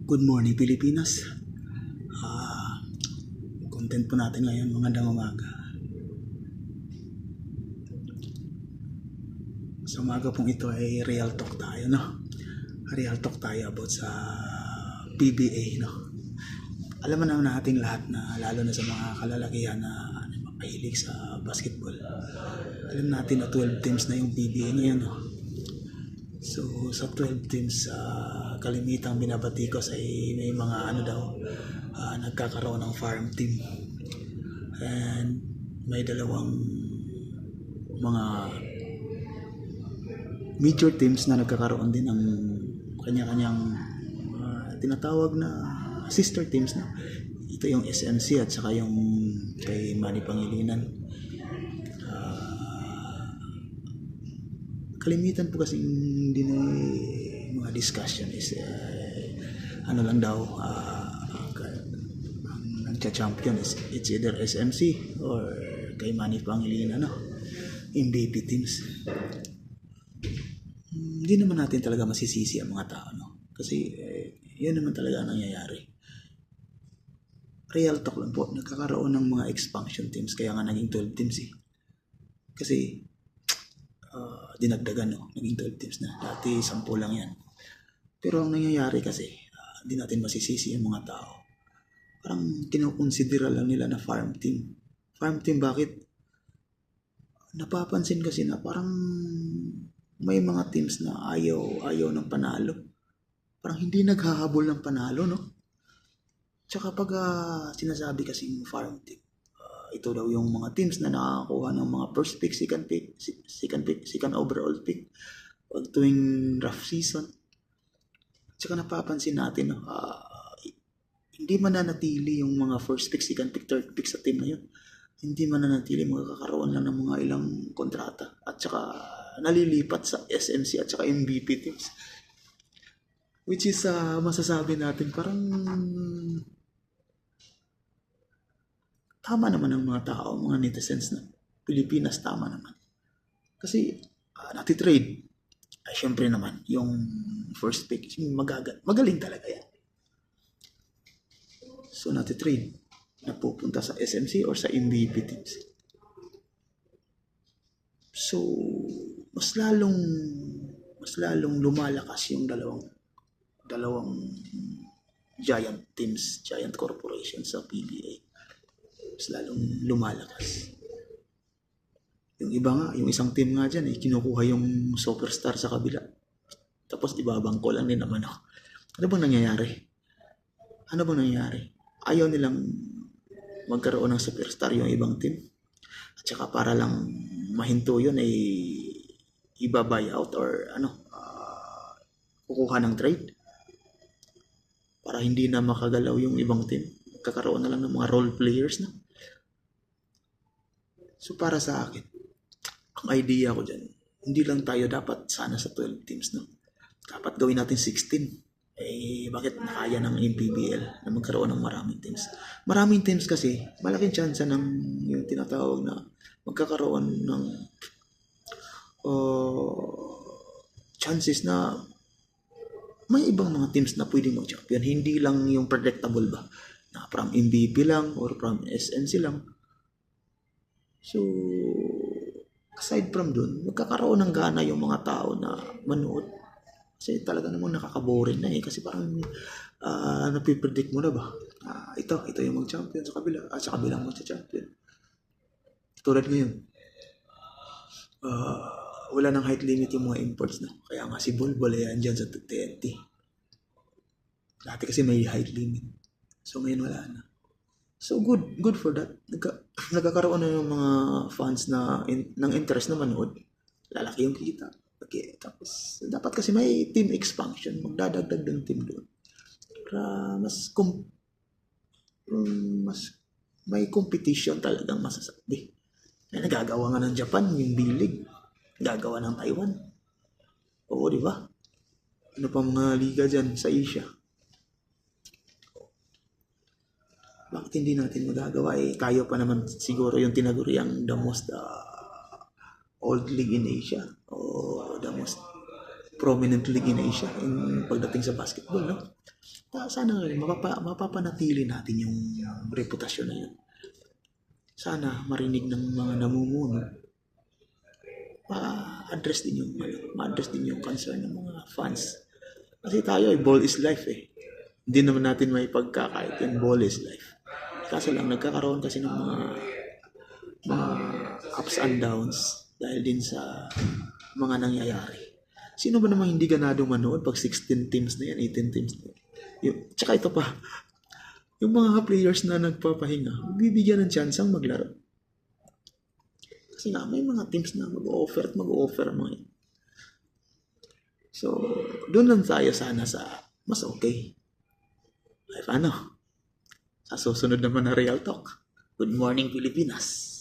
Good morning Pilipinas. Content po natin ngayon, magandang umaga. Sa umaga pong ito ay real talk tayo, no? Real talk tayo about sa PBA, no? Alam naman nating lahat na lalo na sa mga kalalakihan na mahilig sa basketball. Alam natin na 12 teams na yung PBA ngayon, no? So sa 12 teams, kalimitang binabatikos ay may mga nagkakaroon ng farm team. And may dalawang mga major teams na nagkakaroon din ng kanya-kanyang tinatawag na sister teams na. Ito yung SMC at saka yung kay Manny Pangilinan. Kalimitan po kasi din mga discussion is ang nagcha-champion is it's either SMC or kay Manny Pangilinan, MVP teams. Hindi naman natin talaga masisisi ang mga tao, no? Kasi yun naman talaga ang nangyayari. Real talk lang po, nagkakaroon ng mga expansion teams, kaya nga naging 12 teams Kasi dinagdagan, no? Naging 12 teams na. Dati 10 lang yan. Pero ang nangyayari kasi, hindi natin masisisi ang mga tao. Parang kinukonsidera lang nila na farm team. Farm team, bakit? Napapansin kasi na parang may mga teams na ayaw ng panalo. Parang hindi naghahabol ng panalo, no? Tsaka pag sinasabi kasi yung farm team, ito daw yung mga teams na nakakuha ng mga first pick, second overall pick pag tuwing rough season. Tsaka napapansin natin, hindi mananatili yung mga first pick, second pick, third pick sa team na yun. Hindi mananatili, magkakaroon lang ng mga ilang kontrata. At saka nalilipat sa SMC at saka MVP teams. Which is masasabi natin parang tama naman ang mga tao, mga netizens na Pilipinas, tama naman. Kasi natitrade. Syempre naman, yung first pick, magaling talaga yan. So natitrade, napupunta sa SMC or sa MVP teams. So mas lalong lumalakas yung dalawang giant teams, giant corporations sa PBA. Mas lalong lumalakas. Yung iba nga, yung isang team nga dyan, kinukuha yung superstar sa kabila. Tapos ibabangko lang din naman. Ano bang nangyayari? Ayaw nilang magkaroon ng superstar yung ibang team. At saka para lang mahinto yun ay iba-buy out or kukuha ng trade. Para hindi na makagalaw yung ibang team. Kakaroon na lang ng mga role players na. So para sa akin, ang idea ko dyan, hindi lang tayo dapat sana sa 12 teams, no? Dapat gawin natin 16. Bakit nakaya ng MPBL na magkaroon ng maraming teams? Maraming teams kasi, malaking chance ng yung tinatawag na magkakaroon ng chances na may ibang mga teams na pwedeng mag-champion. Hindi lang yung predictable ba? Na from MVP lang or from SNC lang. So, aside from dun, magkakaroon ng gana yung mga tao na manood. Kasi talaga namang nakakaboring na kasi parang napipredict mo na ba? Ito yung mag-champion sa kabila. Sa kabilang mag-champion. Tulad ngayon, wala nang height limit yung mga imports, no? Kaya nga si Bulbul andyan sa TNT. Dati kasi may height limit. So ngayon wala na. So good for that. Nagkakaroon na yung mga fans na ng interest na manood. Lalaki yung kita. Okay, tapos dapat kasi may team expansion, magdadagdag ng team doon. Para mas may competition talagang masasabi. Nagagawa nga ng Japan yung B-League. Gagawa ng Taiwan. Oo, di ba? Ano pa mga liga dyan sa Asia? Bakit hindi natin magagawa? Tayo pa naman siguro yung tinaguriang the most old league in Asia o the most prominent league in Asia pagdating sa basketball, no? Sana mapapanatili natin yung reputasyon na yun. Sana marinig ng mga namumuno, ma-address din yung concern ng mga fans. Kasi tayo ay ball is life eh. Hindi naman natin may pagkakait yung ball is life. Kaso lang nagkakaroon kasi ng mga ups and downs dahil din sa mga nangyayari. Sino ba namang hindi ganado manood pag 16 teams na yan, 18 teams na yan? Tsaka ito pa, yung mga players na nagpapahinga, bibigyan ng chance ang maglaro. Kasi nga, may mga teams na mag-offer mga yun. So, doon lang tayo sana sa mas okay. Ay, paano? Sa susunod naman na Real Talk. Good morning, Pilipinas.